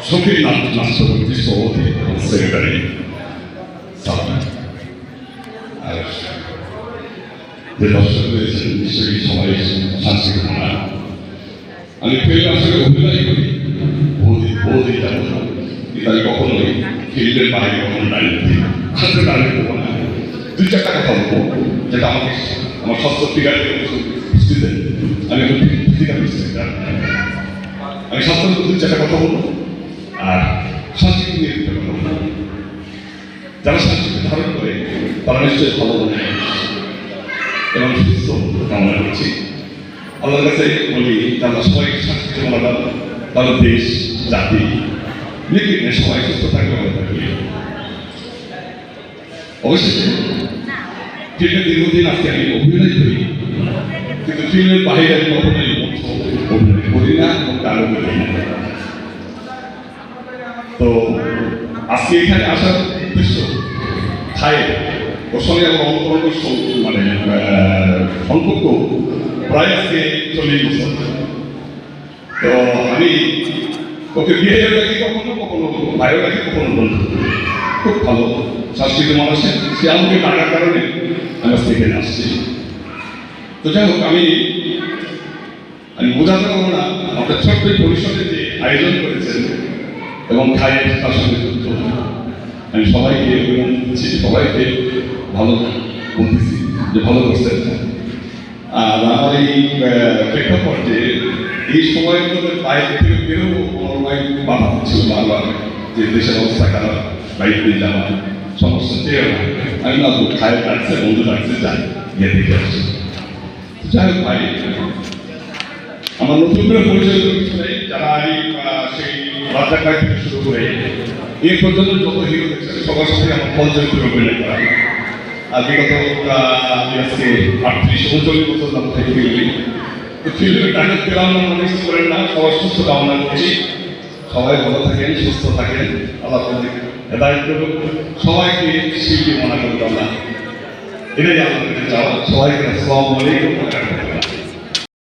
সঙ্গীত নাট্যবর্তী সভাপতি সেক্রেটারি সালমান আর যে দর্শক রয়েছেন নিশ্চয়ই সবাই সাংস্কৃতিক মনা। আমি ফিল্মে আসলে অভিনয় করি বহুদিন যাবো, কিন্তু আমি কখনোই ফিল্মের বাইরে কখনো দাঁড়িয়ে হাতে দাঁড়িয়ে দেবো না। দুই চারটা কথা বলবো যেটা আমাকে আমার সত্যিকার বুঝতে দেন। আমি এখন ফিজিক্যাল ইন্সট্রাক্টর, আমি সাধারণত দুই চারটা কথা বলবো আর সংস্কৃতি নিয়ে দুটো কথা বলবো। যারা সংস্কৃতি ধারণ করে তারা নিশ্চয়ই ভালো এবং সুস্থ কামনা করছি। আল্লাহর কাছে বলি তারা সবাই সংস্কৃতি বলা তারা দেশ জাতি নির্বিঘ্নে সবাই সুস্থ থাকবে ভালো থাকবে। অবশ্যই ফিল্মের দীর্ঘদিন আজকে আমি অভিনয় করি, কিন্তু ফিল্মের বাইরে আমি কখনোই অভিনয় করি না এবং তারও করি না। তো আজকে এখানে আসার উদ্দেশ্য খায়ের ওর সঙ্গে আমার অন্তরঙ্গ মানে সম্পর্ক প্রায় আজকে 40 বছর। তো আমি ওকে বিয়ে রাখি কখনো কখনো ভাইও রাখি কখনো বন্ধু, খুব ভালো সাংস্কৃতিক মানুষের। সে আমাকে টাকার কারণে আমি আজকে এখানে আসছি। তো যাই হোক, আমি বোঝাতে পারবো না আপনার ছোট্ট পরিষদে যে আয়োজন করেছেন এবং খায়ের তার সঙ্গে যুক্ত, আমি সবাইকে অভিনন্দন দিচ্ছি, সবাইকে ভালো বলতেছি যে ভালো করছেন। আর আমার এই প্রেক্ষাপটে এই সময়গুলোতে বাইরে থেকে বেরোবো আমার ভাই বাধা হচ্ছিল বারবার যে দেশের অবস্থা খারাপ, বাইরে যাওয়া সমস্যা চেয়ে না। আমি না খায়ের ডাকছে, বন্ধু ডাকছে, যাই গিয়ে দেখে আসছি। যাই হোক ভাই, আমার নতুন করে পরিচয় কিছু নেই। যারা আমি সেই রাজা খাই থেকে শুরু করে এই পর্যন্ত যত হিরো দেখছেন সবার সাথে আমার ফল চরিত্র অভিনয় করা। আর বিগত আমি আজকে 38-39 বছর নাম থেকে ফিল্মে, তো ফিল্মের টাকা পেলাম না মনে করেন না। সবার সুস্থ কামনা করছি, সবাই ভালো থাকেন, সুস্থ থাকেন, আল্লাহ হেদায়েত করুন, সবাইকে শিল্পী মনে করতাম না। এটাই আমাদের চাওয়া। সবাইকে আসসালামু আলাইকুম।